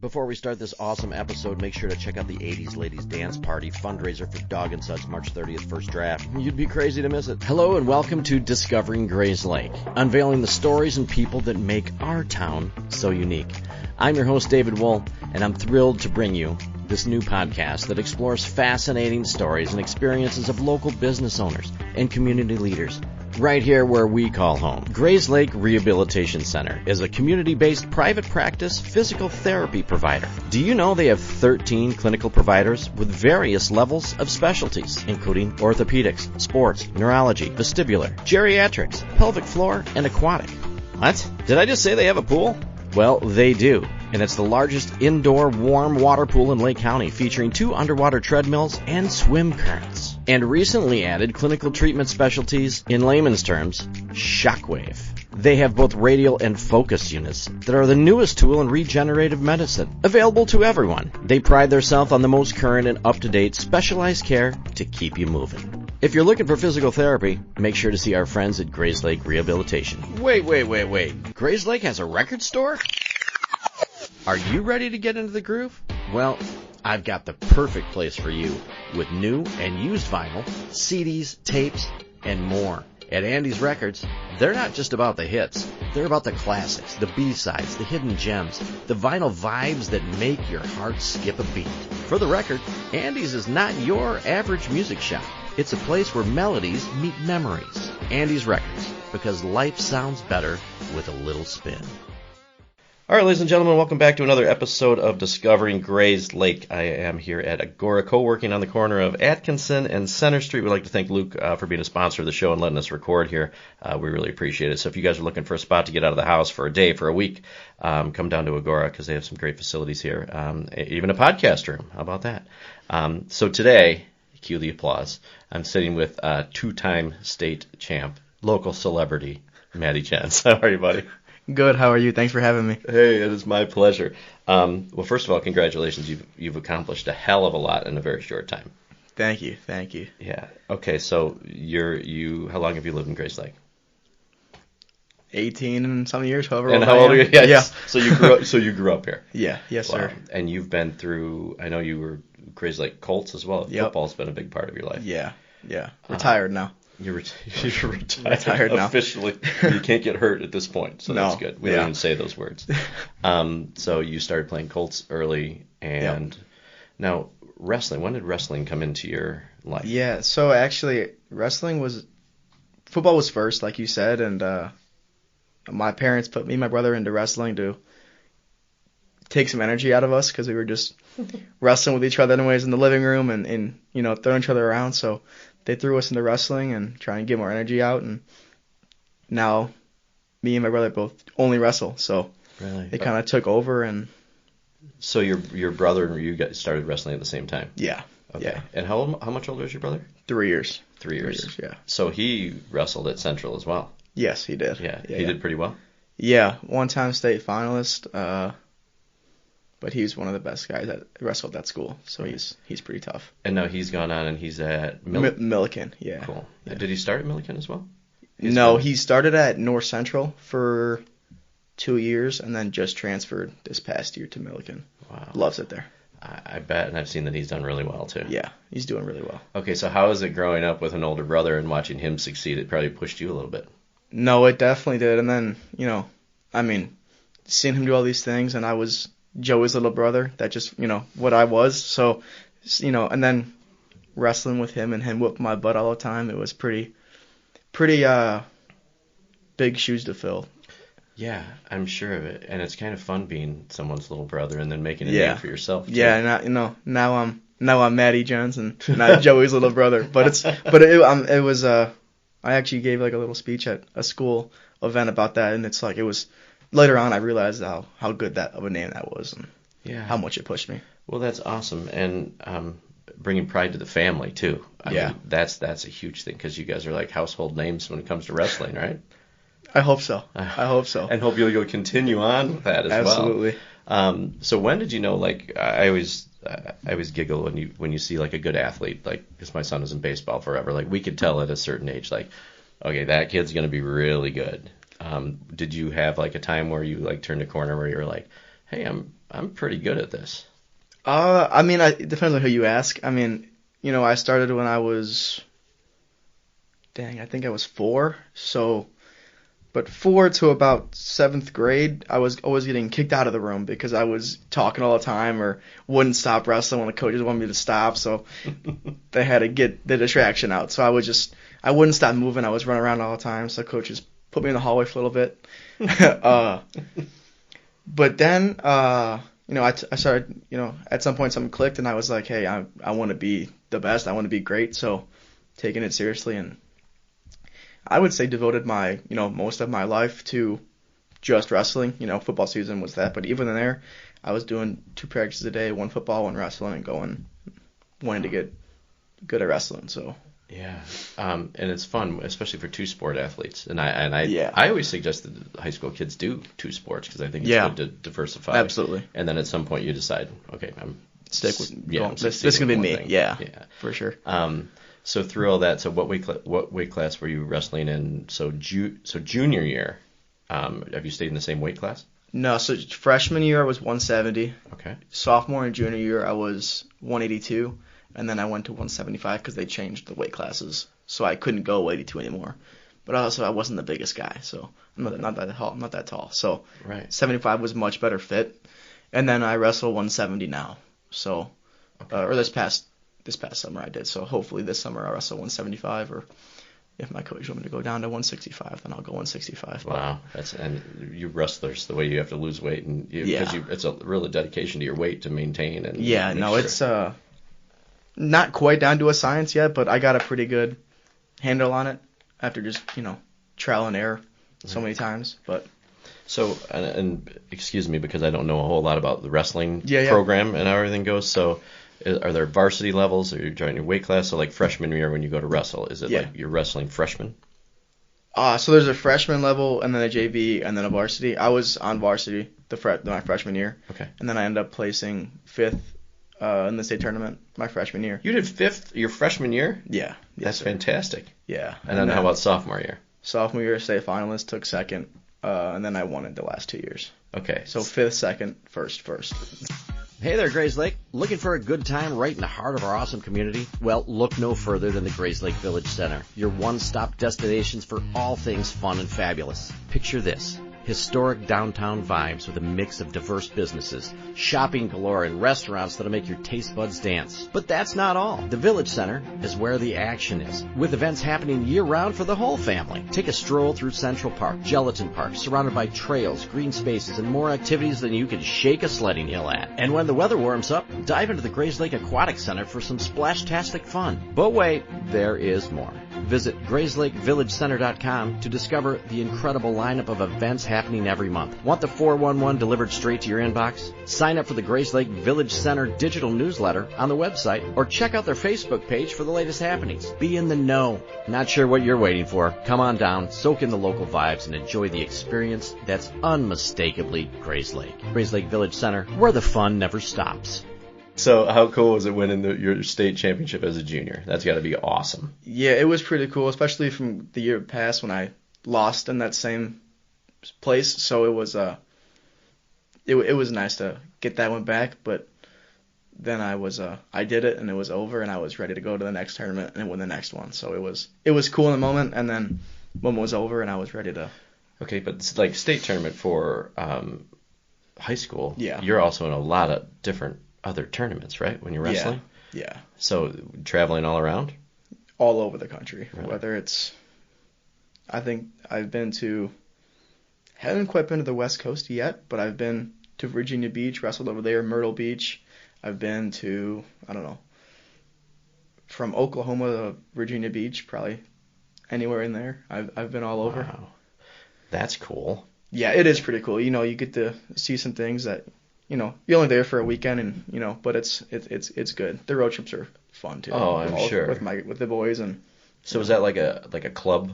Before we start this awesome episode, make sure to check out the 80s Ladies Dance Party fundraiser for Dog and Suds March 30th first draft. You'd be crazy to miss it. Hello and welcome to Discovering Grayslake, unveiling the stories and people that make our town so unique. I'm your host, David Wool, and I'm thrilled to bring you this new podcast that explores fascinating stories and experiences of local business owners and community leaders. Right here where we call home. Grayslake Rehabilitation Center is a community-based private practice physical therapy provider. Do you know they have 13 clinical providers with various levels of specialties, including orthopedics, sports, neurology, vestibular, geriatrics, pelvic floor, and aquatic? What? Did I just say they have a pool? Well, they do, and it's the largest indoor warm water pool in Lake County, featuring 2 underwater treadmills and swim currents. And recently added clinical treatment specialties, in layman's terms, shockwave. They have both radial and focus units that are the newest tool in regenerative medicine, available to everyone. They pride themselves on the most current and up-to-date specialized care to keep you moving. If you're looking for physical therapy, make sure to see our friends at Grayslake Rehabilitation. Wait. Grayslake has a record store? Are you ready to get into the groove? Well, I've got the perfect place for you with new and used vinyl, CDs, tapes, and more. At Andy's Records, they're not just about the hits. They're about the classics, the B-sides, the hidden gems, the vinyl vibes that make your heart skip a beat. For the record, Andy's is not your average music shop. It's a place where melodies meet memories. Andy's Records, because life sounds better with a little spin. All right, ladies and gentlemen, welcome back to another episode of Discovering Grayslake. I am here at Agora Co-working on the corner of Atkinson and Center Street. We'd like to thank Luke for being a sponsor of the show and letting us record here. We really appreciate it. So if you guys are looking for a spot to get out of the house for a day, for a week, come down to Agora because they have some great facilities here, even a podcast room. How about that? So today, cue the applause, I'm sitting with two-time state champ, local celebrity, Matty Jens. How are you, buddy? Good. How are you? Thanks for having me. Hey, it is my pleasure. Well, first of all, congratulations. You've accomplished a hell of a lot in a very short time. Thank you. Yeah. Okay. So how long have you lived in Grayslake? 18 and some years. However. And how old are you? Yes. Yeah. So you grew up here. Yeah. Yes, wow. sir. And you've been through. I know you were Grayslake Colts as well. Yep. Football's been a big part of your life. Yeah. Retired now. You're retired now. Officially. You can't get hurt at this point, so that's good. We don't even say those words. So you started playing Colts early, and now wrestling. When did wrestling come into your life? Yeah, so actually football was first, like you said, and my parents put me and my brother into wrestling to take some energy out of us because we were just wrestling with each other anyways in the living room and throwing each other around, so they threw us into wrestling and trying to get more energy out, and now me and my brother both only wrestle. So really? They kind of took over. And so your brother and you guys started wrestling at the same time? Yeah. Okay. Yeah. And how much older is your brother? 3 years. 3 years. 3 years, yeah. So he wrestled at Central as well? Yes, he did. Yeah. He did pretty well? Yeah, one-time state finalist. But he's one of the best guys that wrestled at that school, so he's pretty tough. And now he's gone on and he's at Milliken, yeah. Cool. Yeah. Did he start at Milliken as well? He started at North Central for 2 years and then just transferred this past year to Milliken. Wow. Loves it there. I bet, and I've seen that he's done really well too. Yeah, he's doing really well. Okay, so how is it growing up with an older brother and watching him succeed? It probably pushed you a little bit. No, it definitely did. And then, seeing him do all these things, and I was Joey's little brother, that just, what I was. So, and then wrestling with him and him whooping my butt all the time, it was pretty big shoes to fill. Yeah, I'm sure of it. And it's kind of fun being someone's little brother and then making a name for yourself too. Yeah, now I'm Matty Jones and not Joey's little brother. But it was I actually gave like a little speech at a school event about that, and it's like it was. Later on, I realized how good that of a name that was and how much it pushed me. Well, that's awesome. And bringing pride to the family, too. I mean, that's a huge thing because you guys are like household names when it comes to wrestling, right? I hope so. And hope you'll continue on with that as Absolutely. Well. So when did you know, like, I always giggle when you see, like, a good athlete, like, because my son was in baseball forever. Like, we could tell at a certain age, like, okay, that kid's going to be really good. Did you have like a time where you like turned a corner where you were like, hey, I'm I'm pretty good at this. I mean, it depends on who you ask. I mean, I started when I was, I think I was 4. So, but 4 to about 7th grade, I was always getting kicked out of the room because I was talking all the time or wouldn't stop wrestling when the coaches wanted me to stop. So they had to get the distraction out. So I wouldn't stop moving. I was running around all the time. So coaches put me in the hallway for a little bit. But then, I started, at some point something clicked and I was like, hey, I want to be the best. I want to be great. So taking it seriously, and I would say devoted my, most of my life to just wrestling. Football season was that, but even in there, I was doing 2 practices a day, 1 football, 1 wrestling, and wanting to get good at wrestling. So yeah, and it's fun, especially for 2 sport athletes. And I always suggest that high school kids do 2 sports because I think it's good to diversify. Absolutely. And then at some point you decide, okay, this is gonna be me. Yeah, for sure. So through all that, so what weight class were you wrestling in? So junior year, have you stayed in the same weight class? No, so freshman year I was 170. Okay. Sophomore and junior year I was 182, and then I went to 175 because they changed the weight classes, so I couldn't go 82 anymore. But also I wasn't the biggest guy, so I'm not that tall. So 75 was much better fit, and then I wrestle 170 now. So or this past summer I did. So hopefully this summer I'll wrestle 175, or if my coach wants me to go down to 165, then I'll go 165. Wow, and you wrestlers, the way you have to lose weight, and it's a real dedication to your weight to maintain. And it's not quite down to a science yet, but I got a pretty good handle on it after just trial and error so many times. But so and excuse me because I don't know a whole lot about the wrestling program and how everything goes. So are there varsity levels, or you're joining your weight class? So like freshman year when you go to wrestle, is it like you're wrestling freshman? So there's a freshman level and then a JV and then a varsity. I was on varsity my freshman year. Okay. And then I ended up placing 5th in the state tournament my freshman year. You did 5th your freshman year? Yeah. That's fantastic. Yeah. And then how about sophomore year? Sophomore year, state finalist, took 2nd, and then I won it the last 2 years. Okay. So 5th, 2nd, first. Hey there, Grayslake. Looking for a good time right in the heart of our awesome community? Well, look no further than the Grayslake Village Center, your one-stop destinations for all things fun and fabulous. Picture this. Historic downtown vibes with a mix of diverse businesses, shopping galore, and restaurants that'll make your taste buds dance. But that's not all. The Village Center is where the action is, with events happening year-round for the whole family. Take a stroll through Central Park, Gelatin Park, surrounded by trails, green spaces, and more activities than you can shake a sledding hill at. And when the weather warms up, dive into the Grayslake Aquatic Center for some splash-tastic fun. But wait, there is more. Visit GrayslakeVillageCenter.com to discover the incredible lineup of events happening every month. Want the 411 delivered straight to your inbox? Sign up for the Grayslake Village Center digital newsletter on the website, or check out their Facebook page for the latest happenings. Be in the know. Not sure what you're waiting for? Come on down, soak in the local vibes, and enjoy the experience that's unmistakably Grayslake. Grayslake Village Center, where the fun never stops. So how cool was it winning your state championship as a junior? That's got to be awesome. Yeah, it was pretty cool, especially from the year past when I lost in that same place. So it was it was nice to get that one back, but then I did it and it was over, and I was ready to go to the next tournament and win the next one. So it was cool in the moment, and then moment was over and I was ready to. Okay, but it's like state tournament for high school. Yeah. You're also in a lot of different other tournaments, right? When you're wrestling. Yeah. So traveling all around. All over the country, really? Whether it's. I think haven't quite been to the West Coast yet, but I've been to Virginia Beach, wrestled over there, Myrtle Beach. I've been to, from Oklahoma to Virginia Beach, probably anywhere in there. I've been all over. Wow. That's cool. Yeah, it is pretty cool. You get to see some things that, you're only there for a weekend, and but it's good. The road trips are fun too. Oh, I'm sure. With the boys. And so is that like a club?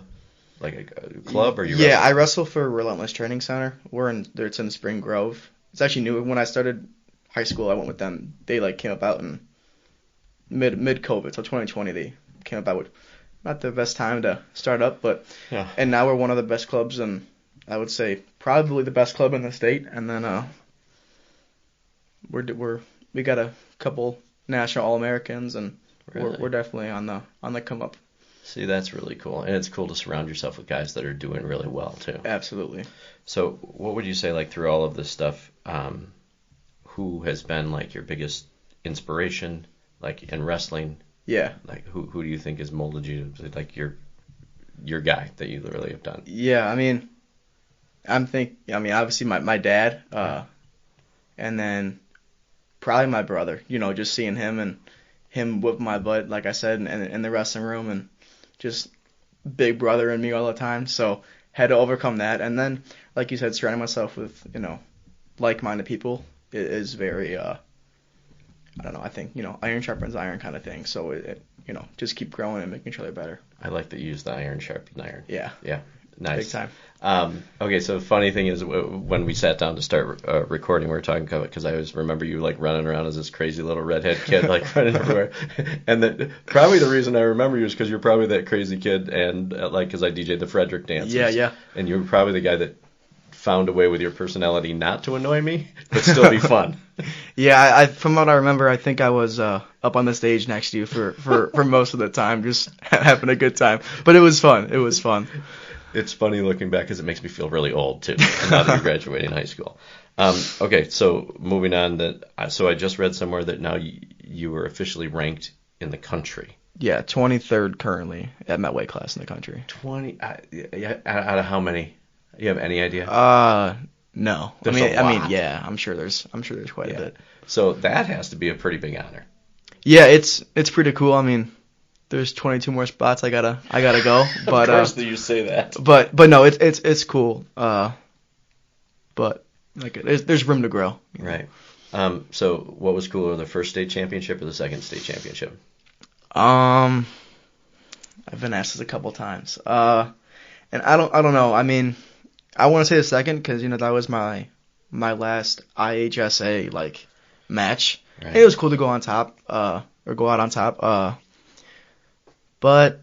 Like a club, or you? Yeah, I wrestle for Relentless Training Center. It's in Spring Grove. It's actually new. When I started high school, I went with them. They came about in mid COVID, so 2020. They came about with not the best time to start up, but yeah. And now we're one of the best clubs, and I would say probably the best club in the state. And then we got a couple national All-Americans, and Really? we're definitely on the come up. See, that's really cool. And it's cool to surround yourself with guys that are doing really well, too. Absolutely. So what would you say, like, through all of this stuff, who has been, like, your biggest inspiration, like, in wrestling? Yeah. Like, who do you think has molded you to, like, your guy that you really have done? Yeah, I mean, obviously my dad, and then probably my brother, just seeing him and him whip my butt, like I said, in the wrestling room, and just big brother in me all the time. So had to overcome that. And then, like you said, surrounding myself with, like-minded people is very, I don't know, I think, iron sharpens iron kind of thing. So just keep growing and making each other better. I like that you use the iron sharpened iron. Yeah. Yeah. Nice. Big time. Okay, so the funny thing is when we sat down to start recording, we were talking about, because I always remember you like running around as this crazy little redhead kid, like running everywhere. And that probably the reason I remember you is because you're probably that crazy kid, and like because I DJ'd the Frederick dances. Yeah. And you were probably the guy that found a way with your personality not to annoy me, but still be fun. Yeah, I from what I remember, I think I was up on the stage next to you for most of the time, just having a good time. But it was fun. It was fun. It's funny looking back because it makes me feel really old, too, now that you're graduating high school. Okay, so moving on. So I just read somewhere that now you were officially ranked in the country. Yeah, 23rd currently at my weight class in the country. 20 out of how many? You have any idea? No. There's a lot. Yeah, I'm sure there's quite a bit. So that has to be a pretty big honor. Yeah, it's pretty cool. I mean, there's 22 more spots I gotta go. But of course do you say that. But no, it's cool. But like there's room to grow. Right. So what was cooler, the first state championship or the second state championship? I've been asked this a couple times. And I don't know. I mean, I want to say the second because that was my last IHSA like match. Right. It was cool to go on top or go out on top. But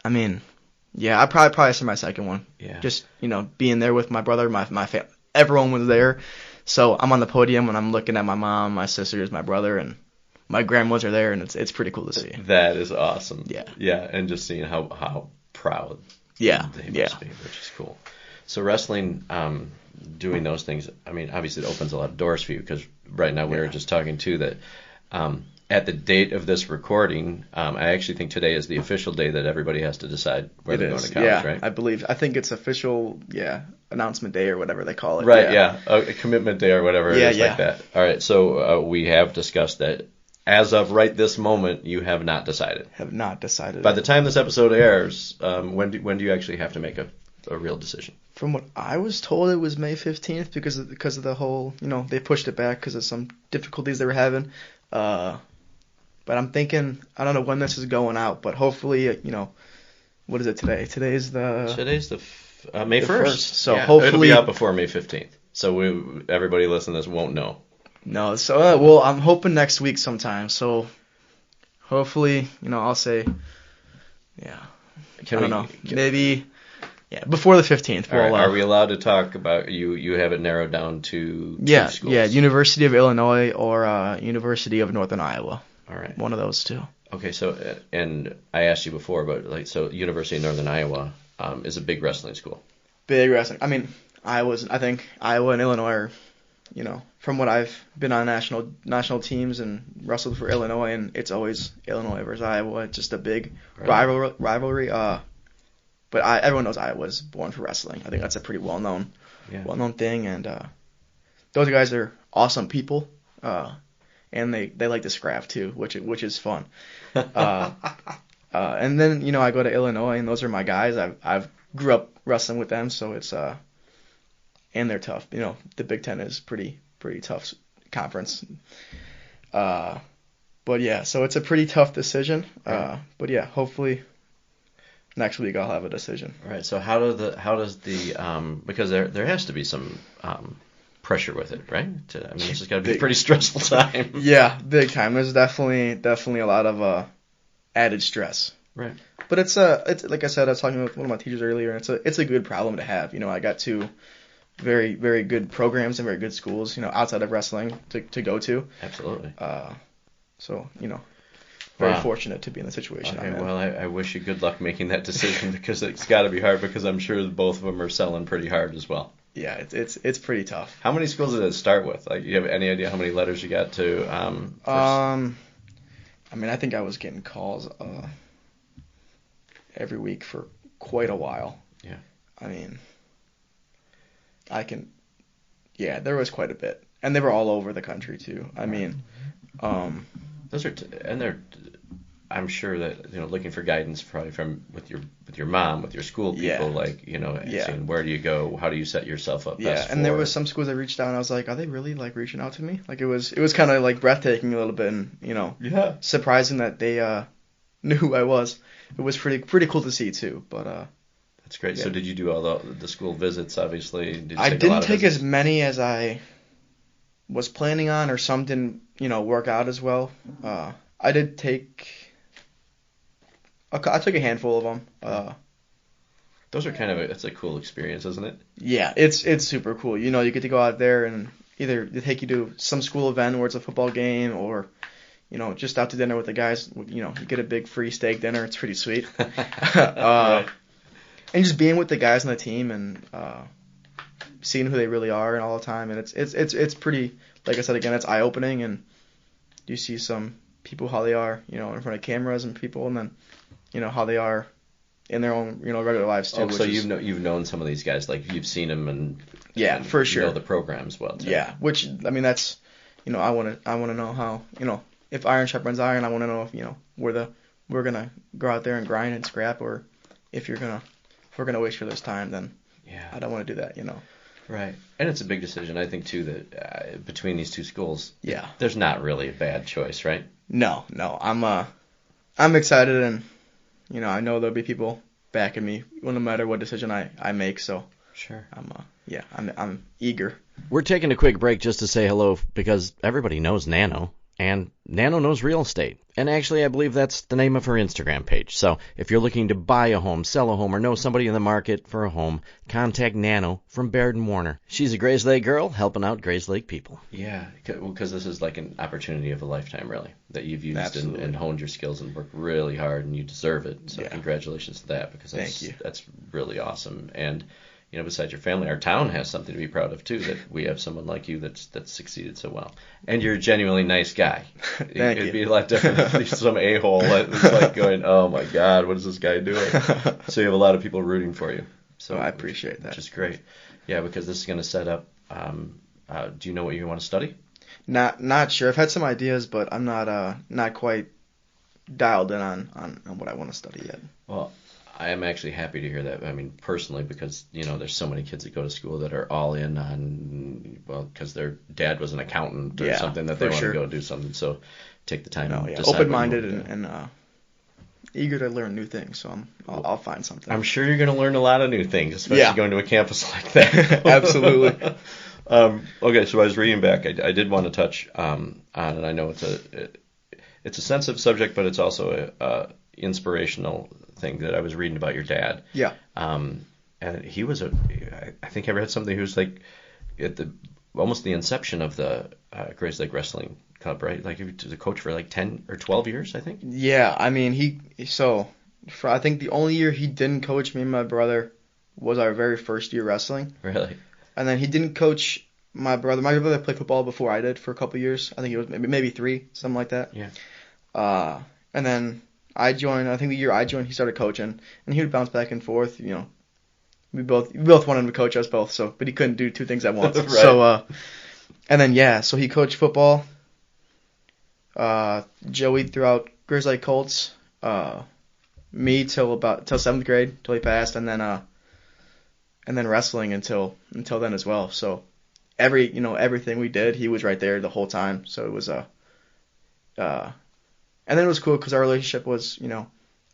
I mean, yeah, I probably say my second one. Yeah. Just being there with my brother, my family, everyone was there. So I'm on the podium and I'm looking at my mom, my sisters, my brother, and my grandmas are there, and it's pretty cool to see. That is awesome. Yeah. Yeah, and just seeing how proud Yeah. they must be, which is cool. So wrestling, doing those things, I mean, obviously it opens a lot of doors for you because right now we were just talking too that at the date of this recording, I actually think today is the official day that everybody has to decide where they're going to college, right? I think it's official, announcement day or whatever they call it. Right, a commitment day or whatever it is like that. All right, so we have discussed that. As of right this moment, you have not decided. Have not decided. By the time this episode airs, when do you actually have to make a real decision? From what I was told, it was May 15th because of the whole, they pushed it back because of some difficulties they were having. But I'm thinking, I don't know when this is going out, but hopefully, what is it today? Today's the May 1st. So hopefully it'll be out before May 15th. So everybody listening to this won't know. No, so I'm hoping next week sometime. So hopefully, I'll say, I don't know, maybe. Yeah, before the 15th. All right, are we allowed to talk about you have it narrowed down to two schools? Yeah, University of Illinois or University of Northern Iowa. All right. One of those two. Okay, so and I asked you before, but so University of Northern Iowa is a big wrestling school. Big wrestling. I mean, I think Iowa and Illinois are, from what I've been on national teams and wrestled for Illinois, and it's always Illinois versus Iowa. It's just a big rivalry. But everyone knows Iowa's born for wrestling. I think that's a pretty well-known thing. And those guys are awesome people, and they like to scrap too, which is fun. And then I go to Illinois, and those are my guys. I've grew up wrestling with them, so it's and they're tough. The Big Ten is pretty tough conference. But yeah, so it's a pretty tough decision. But yeah, hopefully. Next week I'll have a decision. All right. So how does the because there has to be some pressure with it, right? This has got to be a pretty stressful time. Yeah, big time. There's definitely a lot of added stress. Right. But it's like I said, I was talking with one of my teachers earlier. It's a good problem to have. I got two very, very good programs and very good schools, outside of wrestling to go to. Absolutely. So, very Wow. fortunate to be in the situation Okay, I'm in. well, I wish you good luck making that decision because it's got to be hard because I'm sure both of them are selling pretty hard as well. Yeah, it's pretty tough. How many schools did it start with? Like, you have any idea how many letters you got to first? I think I was getting calls every week for quite a while. Yeah. I mean, there was quite a bit, and they were all over the country too. I mean, Those are and they're. I'm sure that looking for guidance probably from with your mom, with your school people, Yeah. saying where do you go, how do you set yourself up yeah, best and for there was some schools that reached out, and I was like, are they really like reaching out to me? Like it was kind of like breathtaking a little bit, and Yeah. surprising that they knew who I was. It was pretty cool to see too, but That's great. Yeah. So did you do all the school visits? Obviously, did you I take a lot didn't of take visits? as many as I was planning on, or some didn't, work out as well. I did take, I took a handful of them. Those are it's a cool experience, isn't it? Yeah, it's super cool. You get to go out there and either they take you to some school event where it's a football game, or just out to dinner with the guys. You get a big free steak dinner. It's pretty sweet. Right. And just being with the guys on the team and seeing who they really are and all the time, and it's pretty. Like I said again, it's eye opening, and you see some people how they are, in front of cameras and people, and then how they are in their own regular lives too. Oh, so which is, you've known some of these guys, like you've seen them and Yeah, and for you sure. know the programs well too. Yeah, which that's I want to know how if iron sharpens iron. I want to know if we're gonna go out there and grind and scrap, or if we're gonna waste each other's time, then Yeah. I don't want to do that. Right. And it's a big decision, I think, too, that between these two schools, Yeah. there's not really a bad choice, right? No, I'm excited, and I know there'll be people backing me no matter what decision I make. So Sure. I'm eager. We're taking a quick break just to say hello because everybody knows Nano, and Nano knows real estate. And actually, I believe that's the name of her Instagram page. So if you're looking to buy a home, sell a home, or know somebody in the market for a home, contact Nano from Baird & Warner. She's a Grayslake girl helping out Grayslake people. Yeah, because this is like an opportunity of a lifetime, really, that you've used and honed your skills and worked really hard, and you deserve it. So Yeah. Congratulations to that, because Thank you. That's really awesome. And besides your family, our town has something to be proud of too, that we have someone like you that's succeeded so well. And you're a genuinely nice guy. Thank It'd you. be a lot different if there's some a-hole that's like going, oh my God, what is this guy doing? So you have a lot of people rooting for you. So I appreciate that. Which is great. Yeah, because this is going to set up. Do you know what you want to study? Not sure. I've had some ideas, but I'm not quite dialed in on what I want to study yet. Well, I am actually happy to hear that. I mean, personally, because there's so many kids that go to school that are all in on, because their dad was an accountant or something, that they want to go do something. So take the time and decide what you open-minded want to do. and eager to learn new things. So I'll find something. I'm sure you're going to learn a lot of new things, especially going to a campus like that. Absolutely. Okay, so I was reading back. I did want to touch on, and I know it's a sensitive subject, but it's also a inspirational thing that I was reading about your dad. Yeah. And he was I think I read something. He was like at almost the inception of the Grayslake Wrestling Club, right? Like he was a coach for like 10 or 12 years, I think. Yeah, I mean I think the only year he didn't coach me and my brother was our very first year wrestling. Really? And then he didn't coach my brother. My brother played football before I did for a couple years. I think it was maybe 3, something like that. Yeah. And then I joined. I think the year I joined, he started coaching, and he would bounce back and forth. We both wanted him to coach us both. So, but he couldn't do 2 things at once. Right. So, and then so he coached football. Joey throughout Grayslake Colts. Me till 7th grade, till he passed, and then wrestling until then as well. So everything we did, he was right there the whole time. So it was and then it was cool because our relationship was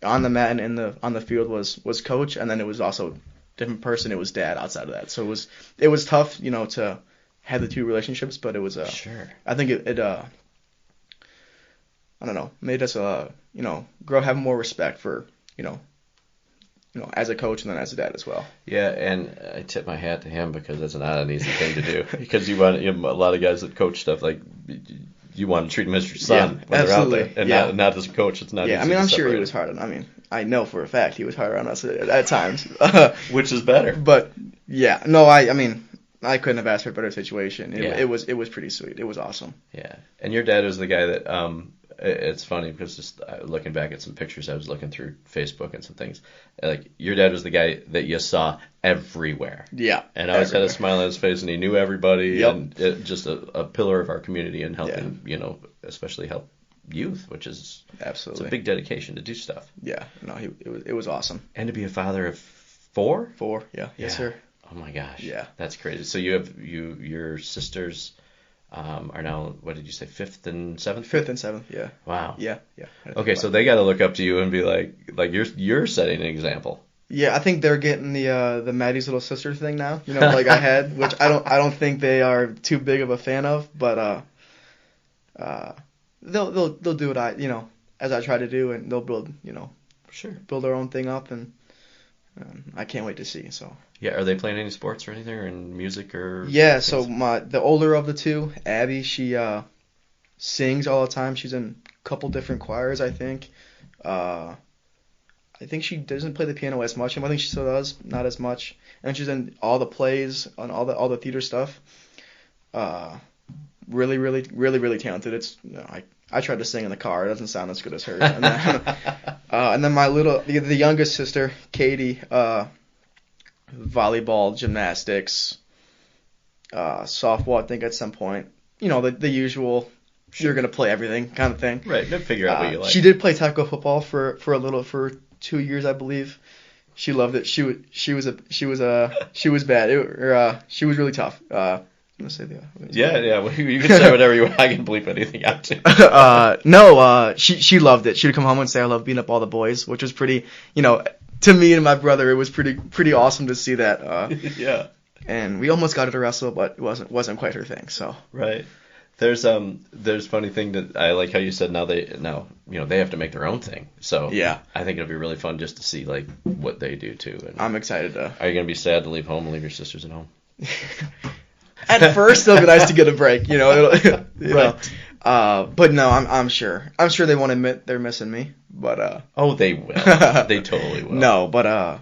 on the mat and on the field was coach, and then it was also different person. It was dad outside of that. So it was tough to have the 2 relationships, but it was Sure. I think it I don't know, made us grow, have more respect for as a coach and then as a dad as well. Yeah, and I tip my hat to him because it's not an easy thing to do. Because you want a lot of guys that coach stuff, like, you want to treat them as your son when absolutely. they're out there, and not as a coach. It's not easy. Yeah, I mean, I'm sure he separate. was hard on. I know for a fact he was hard on us at times. Which is better. But yeah, no, I mean, I couldn't have asked for a better situation. It was pretty sweet. It was awesome. Yeah, and your dad was the guy that it's funny because just looking back at some pictures, I was looking through Facebook and some things. Like, your dad was the guy that you saw everywhere. Yeah. And always had a smile on his face, and he knew everybody, Yep. and just a pillar of our community and helping, especially help youth, which is Absolutely. It's a big dedication to do stuff. Yeah. No, it was awesome. And to be a father of 4? 4. Yeah. Yes, sir. Oh my gosh. Yeah. That's crazy. So your sisters are now, what did you say, 5th and 7th? 5th and 7th. Yeah. Wow. Yeah. Okay, so they got to look up to you and be like you're setting an example. Yeah, I think they're getting the Matty's little sister thing now. Like I had, which I don't think they are too big of a fan of, but they'll do what as I try to do, and they'll build build their own thing up, and I can't wait to see. So. Yeah, are they playing any sports or anything, or in music or? Yeah, so the older of the two, Abby, she sings all the time. She's in a couple different choirs, I think. I think she doesn't play the piano as much. I think she still does, not as much. And she's in all the plays, on all the theater stuff. Really, really, really, really talented. It's I tried to sing in the car. It doesn't sound as good as hers. And then my the youngest sister, Katie. Volleyball, gymnastics, softball, I think at some point. The usual, you're going to play everything kind of thing. Right, then figure out what you like. She did play tackle football for 2 years, I believe. She loved it. She was bad. She was really tough. I'm gonna say Yeah. Well, you can say whatever you want. I can bleep anything out too. No. She loved it. She would come home and say, "I love beating up all the boys," which was pretty. To me and my brother, it was pretty awesome to see that. Yeah. And we almost got her to wrestle, but it wasn't quite her thing. So. Right. There's funny thing that I like how you said now they have to make their own thing. So yeah. I think it'll be really fun just to see like what they do too. And I'm excited to. Are you gonna be sad to leave home and leave your sisters at home? At first, it'll be nice to get a break, Right. But no, I'm sure they won't admit they're missing me. But oh, they will. They totally will. No, but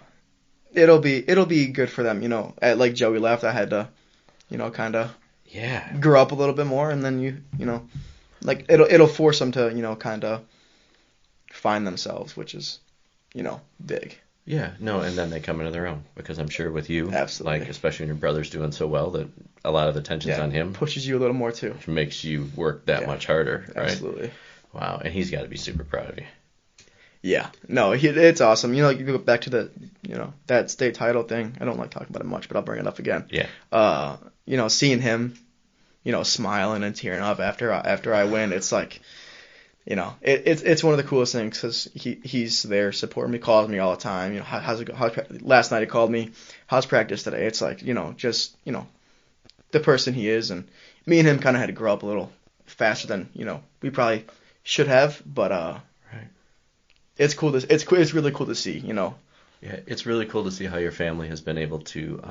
it'll be good for them. Like Joey left, I had to, kind of grow up a little bit more, and then like it'll force them to kind of find themselves, which is big. Yeah, no, and then they come into their own, because I'm sure with you, absolutely, like especially when your brother's doing so well, that a lot of the tension's on him. Pushes you a little more too. Which makes you work that much harder, right? Absolutely. Wow, and he's got to be super proud of you. Yeah, no, it's awesome. You go back to the, that state title thing. I don't like talking about it much, but I'll bring it up again. Yeah. Seeing him, smiling and tearing up after I win, it's like, it's one of the coolest things, because he's there supporting me, calls me all the time. How's it go? Last night he called me, how's practice today? It's like, just the person he is, and me and him kind of had to grow up a little faster than we probably should have, but right. It's cool. It's really cool to see. Yeah, it's really cool to see how your family has been able to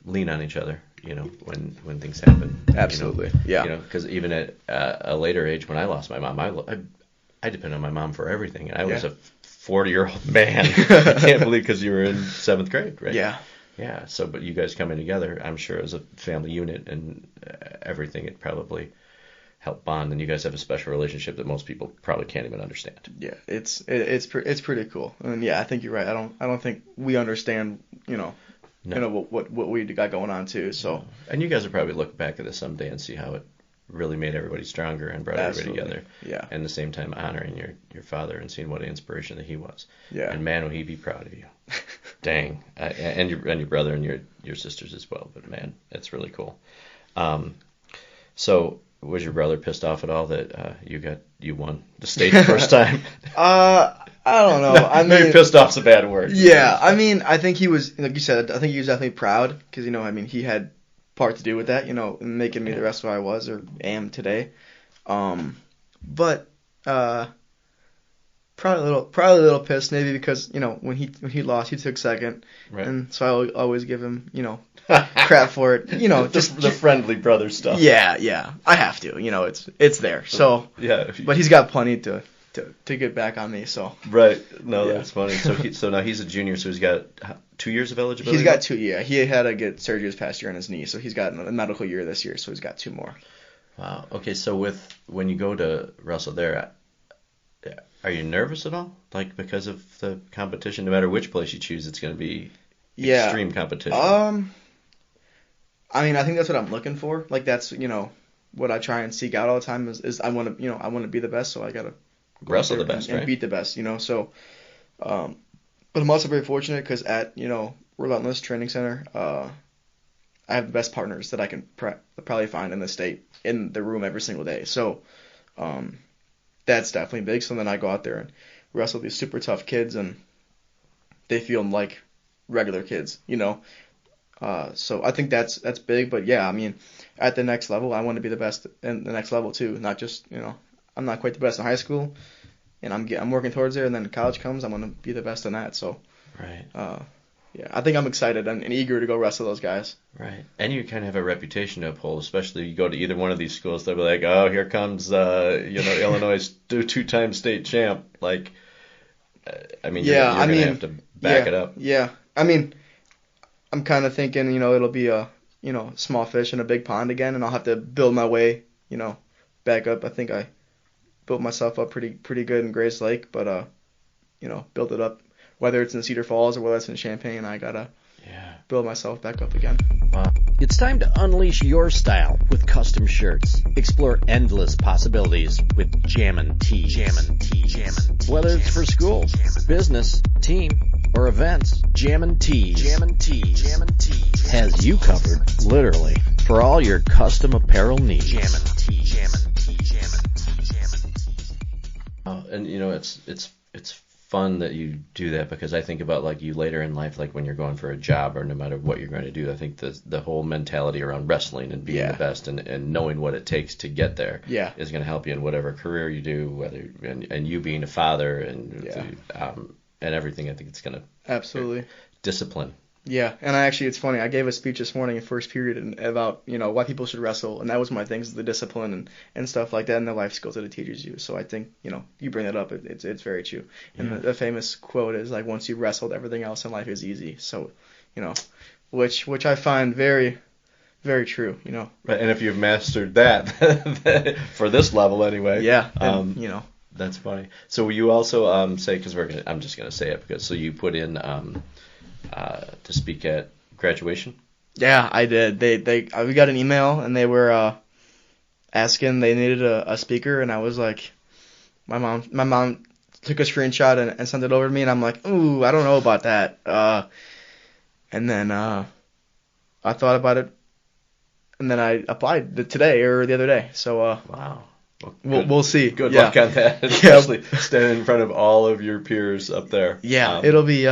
lean on each other. When things happen. Absolutely. Yeah. Because even at a later age, when I lost my mom, I depended on my mom for everything, and I was a 40-year-old man. I can't believe, because you were in 7th grade, right? Yeah. Yeah. So, but you guys coming together, I'm sure, as a family unit and everything, it probably helped bond, and you guys have a special relationship that most people probably can't even understand. Yeah, it's pretty cool, and I think you're right. I don't think we understand, what we got going on too. So. And you guys will probably look back at this someday and see how it really made everybody stronger and brought everybody together. Yeah. And at the same time honoring your father and seeing what an inspiration that he was. Yeah. And man, will he be proud of you. Dang. And your brother and your sisters as well. But man, it's really cool. So was your brother pissed off at all that you won the state the first time? I don't know. I mean, maybe pissed off's a bad word. Yeah, I mean, I think he was, like you said, I think he was definitely proud, because he had part to do with that, making me the wrestler I was or am today. But Probably a little pissed, maybe because when he lost, he took second, Right. and so I always give him crap for it. Just the friendly brother stuff. Yeah, I have to. It's there. So yeah, but he's got plenty to get back on me. So right. No, yeah. that's funny. So now he's a junior, so he's got 2 years of eligibility. He's got 2. Yeah, he had to get surgery this past year on his knee, so he's got a medical year this year, so he's got 2 more. Wow. Okay, so when you go to wrestle there, are you nervous at all? Like because of the competition, no matter which place you choose, it's going to be extreme competition. I mean, I think that's what I'm looking for. Like that's what I try and seek out all the time is I want to be the best, so I gotta wrestle the best, and right? beat the best. So, but I'm also very fortunate because at Relentless Training Center, I have the best partners that I can probably find in the state in the room every single day. So, that's definitely big. So then I go out there and wrestle these super tough kids, and they feel like regular kids, So I think that's big. But yeah, I mean, at the next level, I want to be the best in the next level too. Not just I'm not quite the best in high school, and I'm working towards there. And then college comes, I'm gonna be the best in that. So right. Yeah, I think I'm excited and eager to go wrestle those guys. Right. And you kind of have a reputation to uphold, especially if you go to either one of these schools. They'll be like, oh, here comes, Illinois' 2-time state champ. Like, I mean, you're going to have to back it up. Yeah. I mean, I'm kind of thinking, it'll be a, small fish in a big pond again, and I'll have to build my way, back up. I think I built myself up pretty good in Grayslake, but, build it up. Whether it's in Cedar Falls or whether it's in Champaign, I gotta build myself back up again. Wow. It's time to unleash your style with custom shirts. Explore endless possibilities with Jammin' Tees. Whether it's for school, business, team, or events, Jammin' Tees has you covered, literally, for all your custom apparel needs. And it's fun that you do that, because I think about like you later in life, like when you're going for a job or no matter what you're going to do. I think the whole mentality around wrestling and being the best and knowing what it takes to get there is going to help you in whatever career you do, and you being a father and everything. I think it's going to absolutely discipline. Yeah, and it's funny, I gave a speech this morning in first period about, why people should wrestle, and that was my things, the discipline and stuff like that, and the life skills that it teaches you. So I think, you bring that up, it's very true. And the famous quote is, like, once you've wrestled, everything else in life is easy. So, which I find very, very true, Right, and if you've mastered that, for this level anyway. Yeah, then, That's funny. So will you also say, because I'm just going to say it, because so you put in to speak at graduation? Yeah, I did. We got an email, and they were asking, they needed a speaker, and I was like, my mom took a screenshot and sent it over to me, and I'm like, ooh, I don't know about that. And then I thought about it, and then I applied today or the other day. So wow. Well, we'll see. Good luck on that, especially standing in front of all of your peers up there. Yeah, it'll be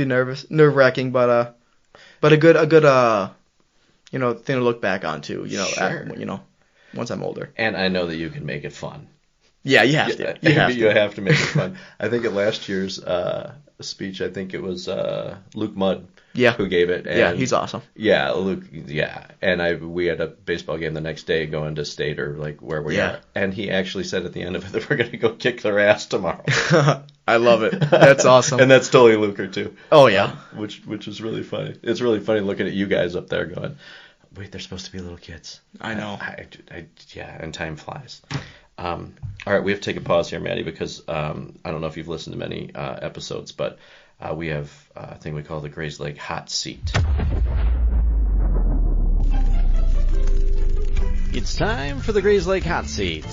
nerve-wracking, but a good thing to look back on too. Sure. Once I'm older. And I know that you can make it fun. Yeah, you have to. You have to make it fun. I think at last year's speech, I think it was Luke Mudd who gave it. And he's awesome. Yeah, Luke. Yeah, and we had a baseball game the next day going to state or like where we are, and he actually said at the end of it that we're going to go kick their ass tomorrow. I love it. That's awesome. And that's totally Luker too. Oh yeah. Which is really funny. It's really funny looking at you guys up there going, wait, they're supposed to be little kids. I know. And time flies. All right, we have to take a pause here, Matty, because I don't know if you've listened to many episodes, but we have a thing we call the Grayslake Hot Seat. It's time for the Grayslake Hot Seat.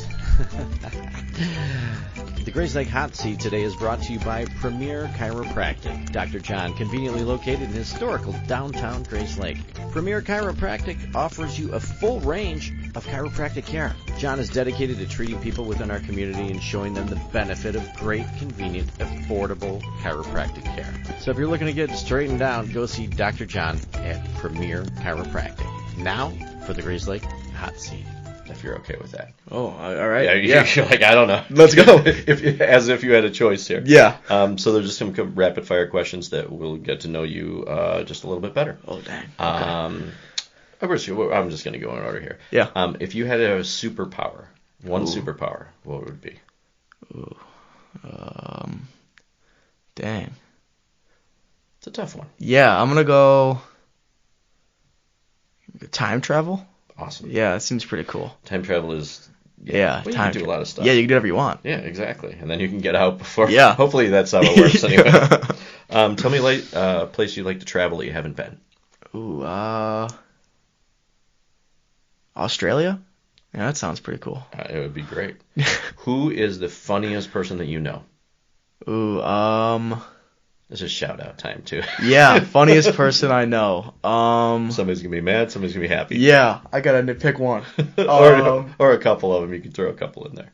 The Grayslake Hot Seat today is brought to you by Premier Chiropractic. Dr. John, conveniently located in historical downtown Grayslake. Premier Chiropractic offers you a full range of chiropractic care. John is dedicated to treating people within our community and showing them the benefit of great, convenient, affordable chiropractic care. So if you're looking to get straightened out, go see Dr. John at Premier Chiropractic. Now for the Grayslake Hot Seat. if you're okay with that. Oh, all right. Yeah, you're like, I don't know. Let's go. As if you had a choice here. Yeah. So there's just some rapid fire questions that will get to know you just a little bit better. Oh, dang. Okay. I'm just going to go in order here. Yeah. If you had a superpower, one superpower, what would it be? Ooh. Dang. It's a tough one. Yeah, I'm gonna go time travel. Awesome. Yeah, that seems pretty cool. Time travel is... Yeah, well, you can do a lot of stuff. Yeah, you can do whatever you want. Yeah, exactly. And then you can get out before... Yeah. Hopefully that's how it works anyway. Tell me a place you'd like to travel that you haven't been. Ooh, Australia? Yeah, that sounds pretty cool. It would be great. Who is the funniest person that you know? Ooh, This is shout out time too. Yeah, funniest person I know. Somebody's gonna be mad. Somebody's gonna be happy. Yeah, I gotta pick one. or a couple of them. You can throw a couple in there.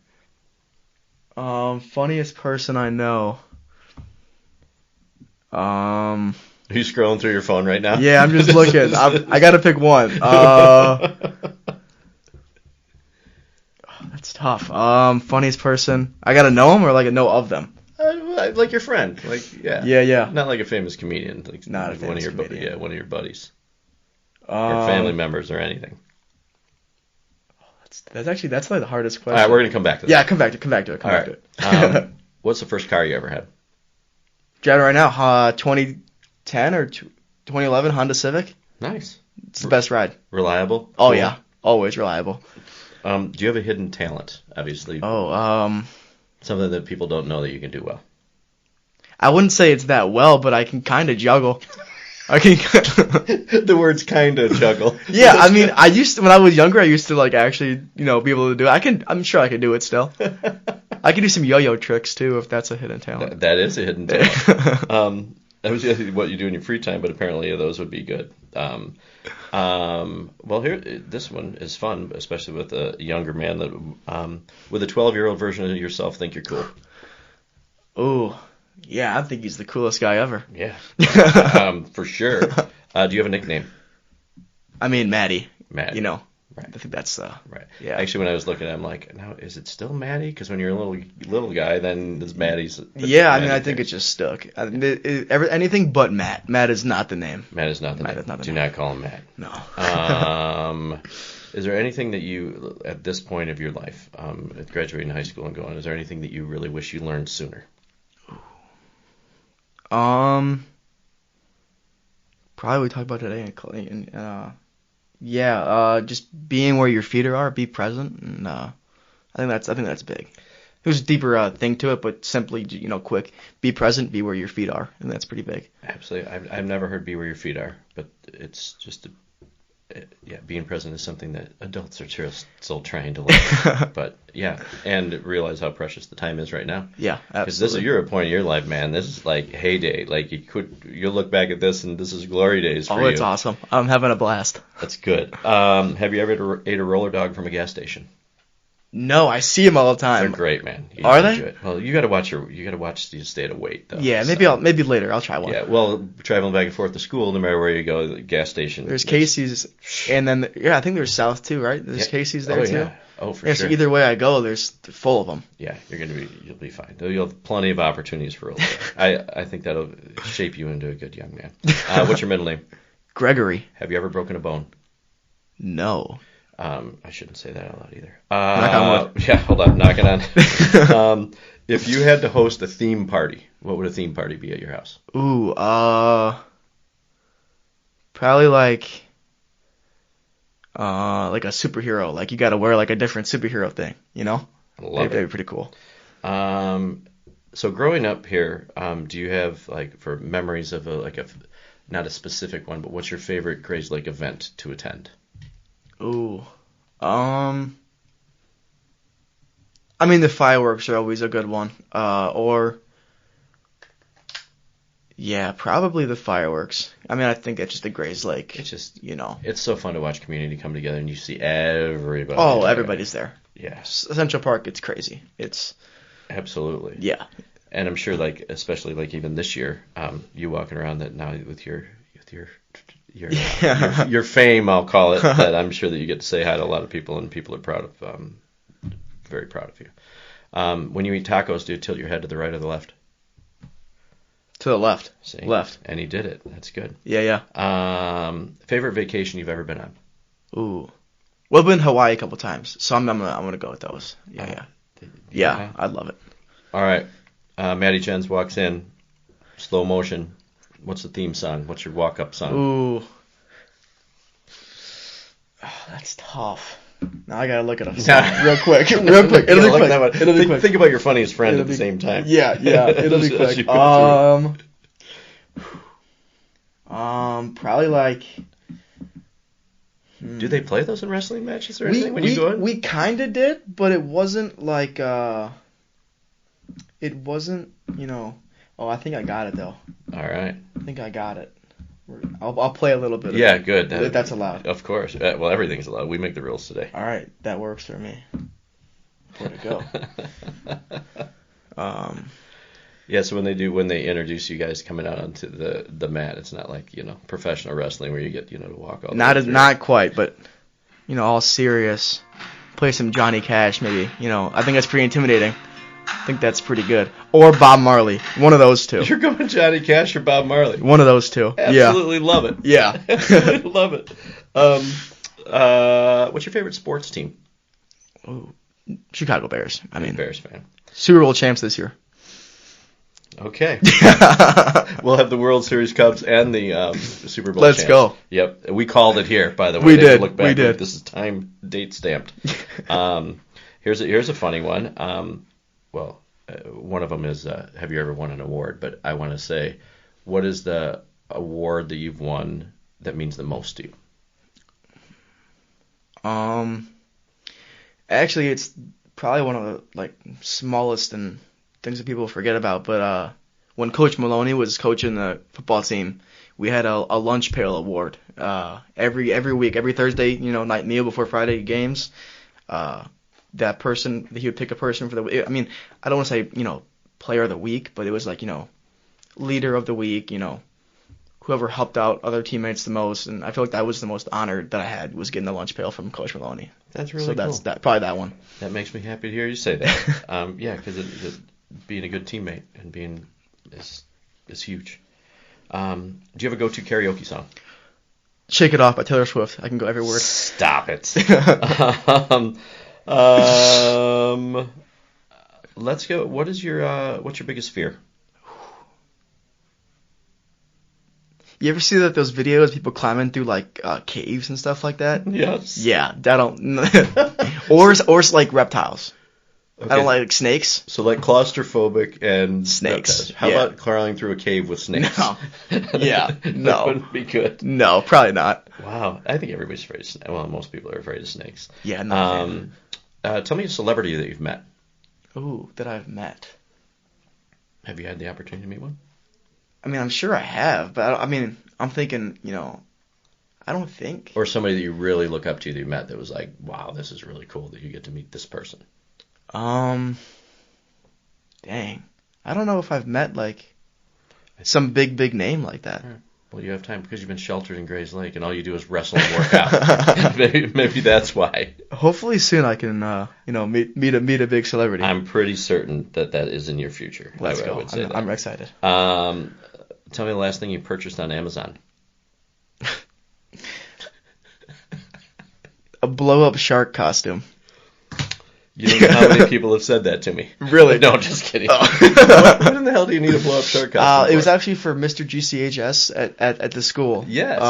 Funniest person I know. Are you scrolling through your phone right now? Yeah, I'm just looking. I gotta pick one. That's tough. Funniest person. I gotta know him or like know of them. Like your friend, yeah. Yeah. Not like a famous comedian, Not a famous comedian. One of your buddies, or family members, or anything. That's like the hardest question. All right, we're gonna come back to that. Yeah, come back to it. What's the first car you ever had? Driving right now, 2010 or 2011 Honda Civic. Nice. It's the best ride. Reliable. Oh cool. Yeah, always reliable. Do you have a hidden talent? Obviously. Something that people don't know that you can do well. I wouldn't say it's that well, but I can kind of juggle. I can. The words kind of juggle. Yeah, I mean, when I was younger, I used to actually, be able to do it. I'm sure I could do it still. I could do some yo-yo tricks too, if that's a hidden talent. That is a hidden talent. That was what you do in your free time, but apparently those would be good. Well, here, this one is fun, especially with a younger man that, with a 12-year-old version of yourself, think you're cool. Ooh, yeah, I think he's the coolest guy ever. Yeah, for sure. Do you have a nickname? I mean, Matty. Matty. Right. I think that's right. Yeah. Actually, when I was looking at it, I'm like, now is it still Matty? Because when you're a little guy, then it's Matty's. Yeah, I mean, I think it just stuck. Anything but Matt. Matt is not the name. Matt is not the name. Do not call him Matt. No. Is there anything that you, at this point of your life, at graduating high school and going, is there anything that you really wish you learned sooner? Probably we talked about today just being where your feet are, be present, and I think that's big. There's a deeper thing to it, but simply quick, be present, be where your feet are, and that's pretty big. Absolutely, I've never heard be where your feet are, but it's just being present is something that adults are still trying to learn. But yeah, and realize how precious the time is right now. Yeah, absolutely. Because you're at a point in your life, man. This is like heyday. Like you'll look back at this and this is glory days for you. Oh, it's awesome. I'm having a blast. That's good. Have you ever ate a roller dog from a gas station? No, I see them all the time. They're great, man. Are they? Well, you got to watch you stay to wait though. Yeah, maybe later I'll try one. Yeah, well, traveling back and forth to school, no matter where you go, the gas station. There's Casey's, and then I think there's South too, right? There's Casey's there too. Yeah. Oh, for sure. So either way I go, they're full of them. Yeah, you'll be fine. You'll have plenty of opportunities for a little bit. I think that'll shape you into a good young man. What's your middle name? Gregory. Have you ever broken a bone? No. I shouldn't say that out loud either. Knock on wood. Yeah, hold on, knocking on. If you had to host a theme party, what would a theme party be at your house? Ooh, probably like a superhero. Like you got to wear like a different superhero thing, That'd be pretty cool. So growing up here, do you have for memories of not a specific one, but what's your favorite Grayslake event to attend? Ooh, I mean the fireworks are always a good one. Probably the fireworks. I mean, I think that's just the Grayslake. It's just It's so fun to watch community come together and you see everybody. Oh, everybody's there. Yeah. Central Park, it's crazy. It's absolutely. Yeah. And I'm sure especially even this year, you walking around that now with your your fame, I'll call it, that I'm sure that you get to say hi to a lot of people, and people are very proud of you. When you eat tacos, do you tilt your head to the right or the left? To the left. See? Left. And he did it. That's good. Yeah. Favorite vacation you've ever been on? Ooh. Well, I've been to Hawaii a couple times, so I'm gonna go with those. Yeah, I love it. All right. Matty Jens walks in, slow motion. What's the theme song? What's your walk-up song? Ooh. Oh, that's tough. Now I gotta look at a song real quick. It'll be quick. It'll be quick. Think about your funniest friend at the same time. Yeah. It'll be quick. Probably like. Do they play those in wrestling matches or anything when you go in? We kind of did, but it wasn't like it wasn't, Oh, I think I got it though. All right. I think I got it. I'll play a little bit. Yeah, good. That's allowed. Of course. Well, everything's allowed. We make the rules today. All right, that works for me. Where'd it go? Yeah, so when they introduce you guys coming out onto the mat, it's not like, professional wrestling where you get, to walk all the way through. Not quite, but, all serious. Play some Johnny Cash maybe, I think that's pretty intimidating. I think that's pretty good. Or Bob Marley. One of those two. You're going Johnny Cash or Bob Marley? One of those two. Absolutely love it. Yeah. Absolutely love it. What's your favorite sports team? Ooh, Chicago Bears. Bears fan. Super Bowl champs this year. Okay. We'll have the World Series Cups and the Super Bowl Let's champs. go. Yep. We called it here, by the way. We did. Look back. We did. This is date stamped. Here's a funny one. One of them is, have you ever won an award? But I want to say, what is the award that you've won that means the most to you? Actually, it's probably one of the smallest and things that people forget about. But when Coach Maloney was coaching the football team, we had a lunch pail award. Every week, every Thursday, night meal before Friday games. That person, he would pick a person for the week. I don't want to say, player of the week, but it was leader of the week, whoever helped out other teammates the most. And I feel like that was the most honored that I had, was getting the lunch pail from Coach Maloney. That's really cool. So that's probably that one. That makes me happy to hear you say that. Yeah, because being a good teammate and being is huge. Do you have a go-to karaoke song? Shake It Off by Taylor Swift. I can go every word. Stop it. Let's go. What's your biggest fear? You ever see those videos, people climbing through caves and stuff like that? Yes. Yeah, that don't. or reptiles. Okay. I don't like snakes. So claustrophobic and snakes. Reptiles. How about crawling through a cave with snakes? No. Yeah. That No. wouldn't be good. No, probably not. Wow. I think everybody's afraid of snakes. Well, most people are afraid of snakes. Yeah. No. Tell me a celebrity that you've met. Ooh, that I've met. Have you had the opportunity to meet one? I'm sure I have, but I'm thinking, I don't think. Or somebody that you really look up to that you met that was like, wow, this is really cool that you get to meet this person. Dang. I don't know if I've met some big name like that. Right. Well, you have time because you've been sheltered in Grayslake and all you do is wrestle and work out. maybe that's why. Hopefully soon I can, meet a big celebrity. I'm pretty certain that is in your future. Let's go. I would say I'm excited. Tell me the last thing you purchased on Amazon. A blow-up shark costume. You don't know how many people have said that to me. Really? No, just kidding. Oh. What in the hell do you need a blow-up shark costume for? It was actually for Mr. GCHS at the school. Yes.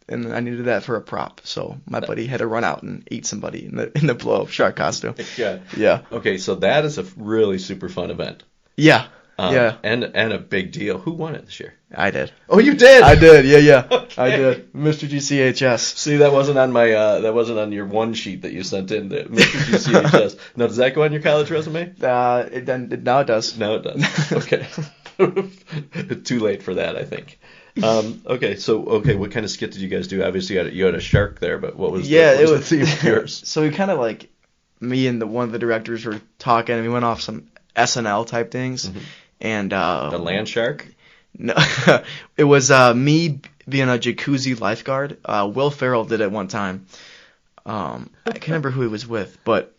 And I needed that for a prop, so my buddy had to run out and eat somebody in the blow-up shark costume. Yeah. Okay, so that is a really super fun event. Yeah. And a big deal. Who won it this year? I did. Oh, you did? I did. Yeah. Okay. I did. Mr. GCHS. See, that wasn't on my that wasn't on your one sheet that you sent in. Mr. GCHS. Now, does that go on your college resume? Now it does. Now it does. Okay. Too late for that, I think. Okay, what kind of skit did you guys do? Obviously, you had a shark there, but what was the theme of yours? So we kind of me and one of the directors were talking, and we went off some SNL type things. Mm-hmm. And the land shark? No, it was me. being a jacuzzi lifeguard. Will Ferrell did it one time. I can't remember who he was with, but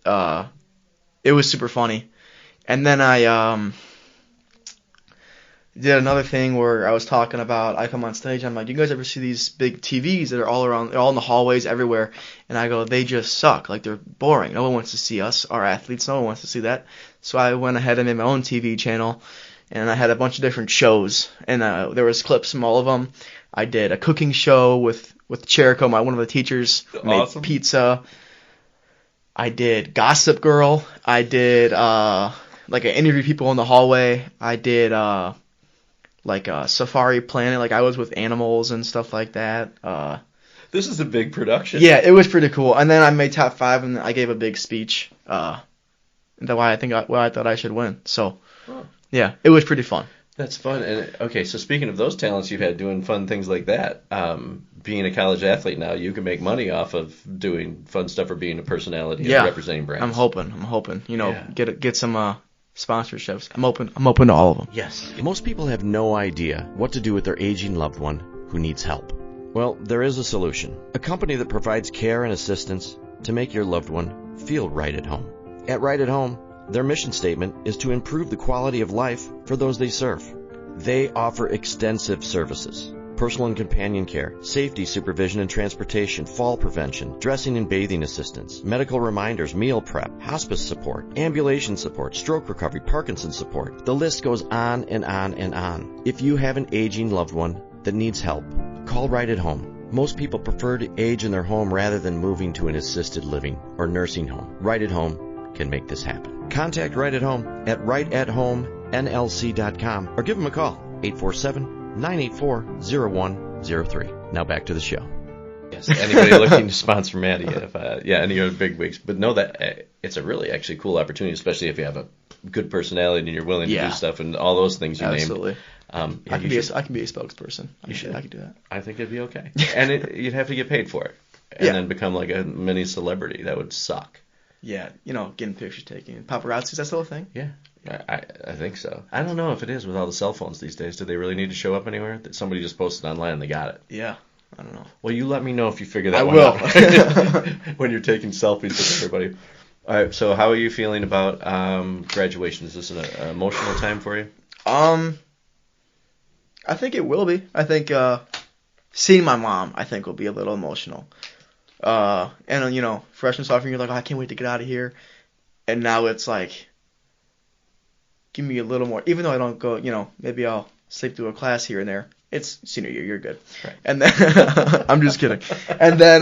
it was super funny. And then I did another thing where I was talking about, I come on stage, I'm like, you guys ever see these big TVs that are all around, they're all in the hallways everywhere, and I go, they just suck, like they're boring, no one wants to see us, our athletes, no one wants to see that. So I went ahead and made my own TV channel, and I had a bunch of different shows, and there was clips from all of them. I did a cooking show with Cherico, one of the teachers, Awesome. made pizza. I did Gossip Girl. I did like I interview people in the hallway. I did like a Safari Planet, like I was with animals and stuff like that. This is a big production. Yeah, it was pretty cool. And then I made top 5, and I gave a big speech. Why I thought I should win. So, yeah, it was pretty fun. That's fun. And okay, so speaking of those talents you've had doing fun things like that, being a college athlete now, you can make money off of doing fun stuff or being a personality and representing brands. I'm hoping. Get some sponsorships. I'm open to all of them. Yes. Most people have no idea what to do with their aging loved one who needs help. Well, there is a solution. A company that provides care and assistance to make your loved one feel right at home. At Right at Home, their mission statement is to improve the quality of life for those they serve. They offer extensive services: personal and companion care, safety supervision and transportation, fall prevention, dressing and bathing assistance, medical reminders, meal prep, hospice support, ambulation support, stroke recovery, Parkinson's support. The list goes on and on and on. If you have an aging loved one that needs help, call Right at Home. Most people prefer to age in their home rather than moving to an assisted living or nursing home. Right at Home can make this happen. Contact Right at Home at rightathomenlc.com or give them a call, 847-984-0103. Now back to the show. Yes, anybody looking to sponsor Matty, any other big wigs. But know that it's a really actually cool opportunity, especially if you have a good personality and you're willing to do stuff and all those things you Absolutely. named. I can be a spokesperson. I can do that. I think it'd be okay. And you'd have to get paid for it. And then become like a mini celebrity. That would suck. Yeah, getting pictures taken. Paparazzi, is that still a thing? Yeah, I think so. I don't know if it is with all the cell phones these days. Do they really need to show up anywhere? That somebody just posted online and they got it. Yeah, I don't know. Well, you let me know if you figure that I one will. out. When you're taking selfies with everybody. All right, so how are you feeling about graduation? Is this an emotional time for you? I think it will be. I think seeing my mom, I think, will be a little emotional. And freshman, sophomore, you're like, I can't wait to get out of here. And now it's like, give me a little more. Even though I don't go, maybe I'll sleep through a class here and there. It's senior year, you're good. Right. And then I'm just kidding. And then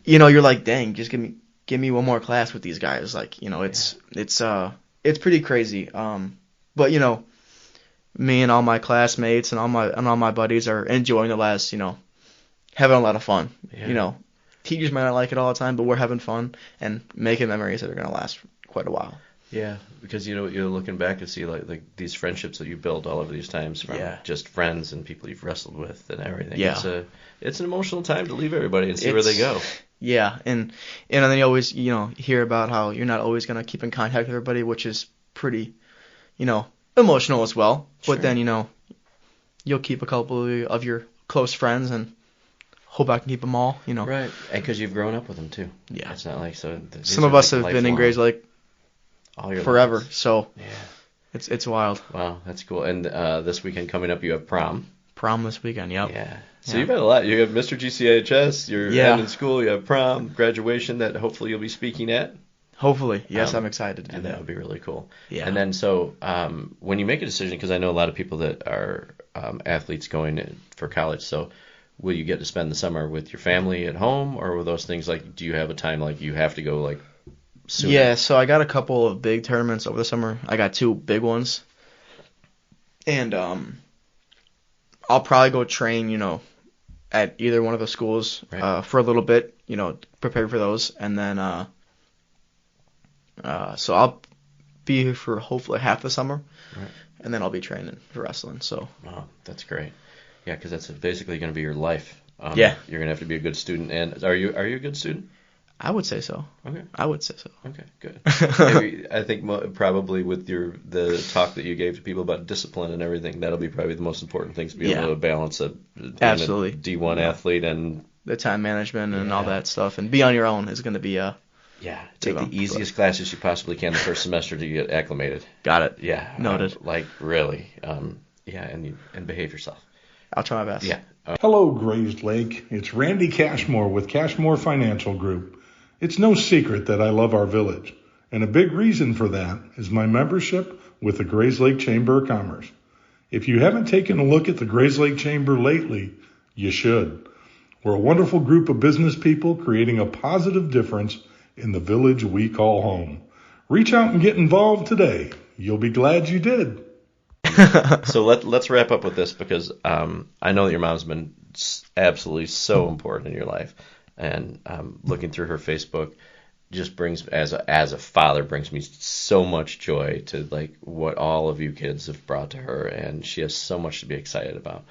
you're like, dang, just give me one more class with these guys. Like, it's pretty crazy. But me and all my classmates and all my buddies are enjoying the last, having a lot of fun. Yeah. Teachers might not like it all the time, but we're having fun and making memories that are going to last quite a while. Yeah, because you're looking back and see like these friendships that you build all of these times from just friends and people you've wrestled with and everything. Yeah. It's an emotional time to leave everybody and see where they go. Yeah, and then you always hear about how you're not always going to keep in contact with everybody, which is pretty emotional as well. Sure. But then you'll keep a couple of your close friends and hope I can keep them all, Right, and because you've grown up with them too. Yeah. It's not like some of us have been in Grayslake forever, lives. so yeah, it's wild. Wow, that's cool. And this weekend coming up, you have prom. Prom this weekend, yep. Yeah. So you've had a lot. You have Mr. GCHS, you're ending school, you have prom, graduation that hopefully you'll be speaking at. Hopefully, yes, I'm excited to do that. That would be really cool. Yeah. And then when you make a decision, because I know a lot of people that are athletes going for college, so will you get to spend the summer with your family at home, or will those things do you have a time you have to go soon? Yeah, so I got a couple of big tournaments over the summer. I got 2 big ones. And I'll probably go train, at either one of the schools for a little bit, prepare for those. And then so I'll be here for hopefully half the summer. Right. And then I'll be training for wrestling. So. Oh, that's great. Yeah, because that's basically going to be your life. Yeah. You're going to have to be a good student. And are you a good student? I would say so. Okay. I would say so. Okay, good. Maybe, I think probably with the talk that you gave to people about discipline and everything, that'll be probably the most important thing, to be able to balance being Absolutely. a D1 athlete and the time management and all that stuff, and be on your own is going to be take the easiest classes you possibly can the first semester to get acclimated. Got it. Yeah. Noted. Really. And behave yourself. I'll try my best. Yeah. Hello, Grayslake. It's Randy Cashmore with Cashmore Financial Group. It's no secret that I love our village, and a big reason for that is my membership with the Grayslake Chamber of Commerce. If you haven't taken a look at the Grayslake Chamber lately, you should. We're a wonderful group of business people creating a positive difference in the village we call home. Reach out and get involved today. You'll be glad you did. So let's wrap up with this, because I know that your mom's been absolutely so important in your life, and looking through her Facebook just brings, as a father, brings me so much joy to like what all of you kids have brought to her, and she has so much to be excited about.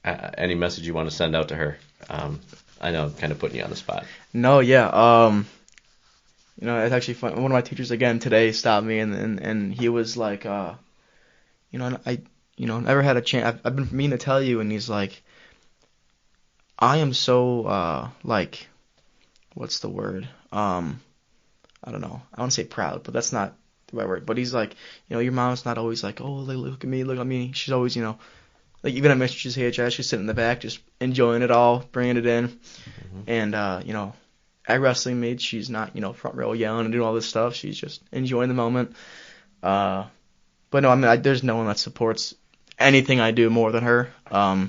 Any message you want to send out to her? I know I'm kind of putting you on the spot. No, yeah. It's actually fun. One of my teachers again today stopped me, and he was like, I never had a chance. I've been meaning to tell you, and he's like, I am so what's the word? I don't know. I want to say proud, but that's not the right word. But he's like, your mom's not always like, oh, look at me, look at me. She's always, like even at Mr. CHS, she's sitting in the back, just enjoying it all, bringing it in. Mm-hmm. And at wrestling meets, she's not, front row yelling and doing all this stuff. She's just enjoying the moment. But no, I mean, there's no one that supports anything I do more than her. All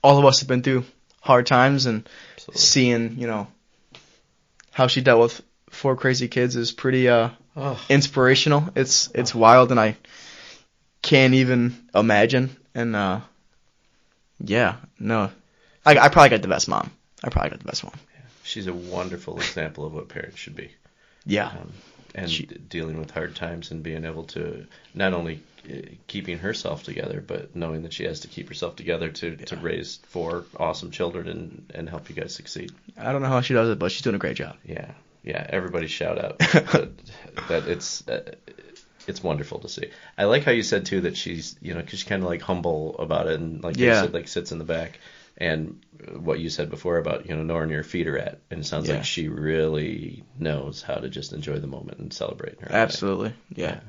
of us have been through hard times, and Absolutely. Seeing, how she dealt with 4 crazy kids is pretty inspirational. It's wild, and I can't even imagine. And I probably got the best mom. She's a wonderful example of what parents should be. Yeah. Dealing with hard times and being able to not only keeping herself together, but knowing that she has to keep herself together to raise 4 awesome children and help you guys succeed. I don't know how she does it, but she's doing a great job. Yeah. Everybody shout out that it's wonderful to see. I like how you said too that she's, because she's kind of like humble about it, and like you said, like sits in the back. And what you said before about, knowing where your feet are at. And it sounds like she really knows how to just enjoy the moment and celebrate her. Absolutely. Yeah.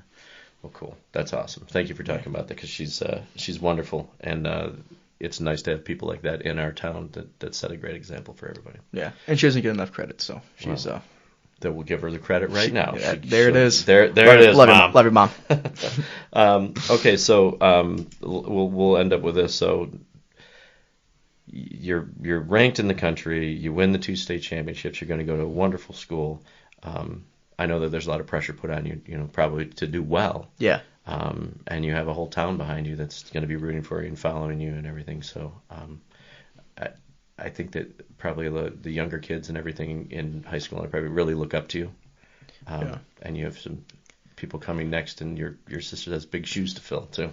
Well, cool. That's awesome. Thank you for talking about that, because she's wonderful. And it's nice to have people like that in our town that set a great example for everybody. Yeah. And she doesn't get enough credit, so she's... that we'll give her the credit right now. There it is. There it is, Mom. Love your mom. Okay, so we'll end up with this. So... You're ranked in the country. You win the 2 state championships. You're going to go to a wonderful school. I know that there's a lot of pressure put on you, probably to do well. Yeah. And you have a whole town behind you that's going to be rooting for you and following you and everything. So I think that probably the younger kids and everything in high school probably really look up to you. And you have some people coming next, and your sister has big shoes to fill too.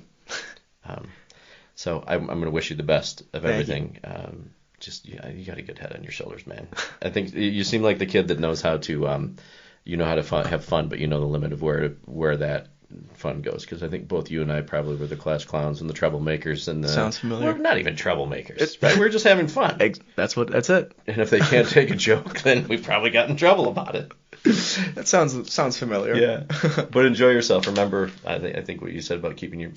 So I'm going to wish you the best of everything. You got a good head on your shoulders, man. I think you seem like the kid that knows how to, how to have fun, but you know the limit of where that fun goes. Because I think both you and I probably were the class clowns and the troublemakers. And sounds familiar. We're not even troublemakers, right? We're just having fun. That's it. And if they can't take a joke, then we probably got in trouble about it. That sounds familiar. Yeah. But enjoy yourself. Remember, I think what you said about keeping your,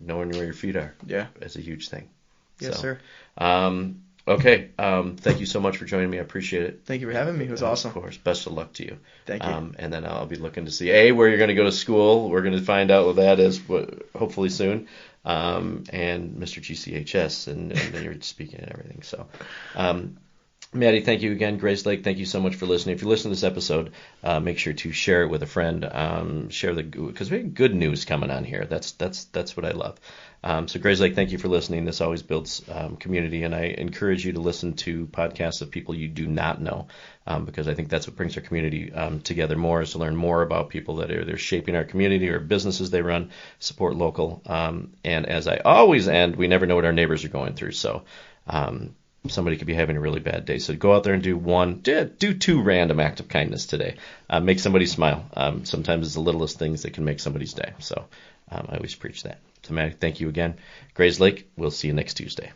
knowing where your feet are. Yeah. Is a huge thing. Yes, sir. Okay. Thank you so much for joining me. I appreciate it. Thank you for having me. It was awesome. Of course. Best of luck to you. Thank you. And then I'll be looking to see where you're going to go to school. We're going to find out what that is, hopefully soon. And Mr. GCHS, and then you're speaking and everything. So, Matty, thank you again. Grayslake, thank you so much for listening. If you listen to this episode, make sure to share it with a friend. Because we have good news coming on here. That's what I love. So Grayslake, thank you for listening. This always builds community, and I encourage you to listen to podcasts of people you do not know, because I think that's what brings our community together more, is to learn more about people that are either shaping our community or businesses they run, support local. And as I always end, we never know what our neighbors are going through. So somebody could be having a really bad day. So go out there and do 2 random acts of kindness today. Make somebody smile. Sometimes it's the littlest things that can make somebody's day. So I always preach that. So Matty, thank you again. Grayslake, we'll see you next Tuesday.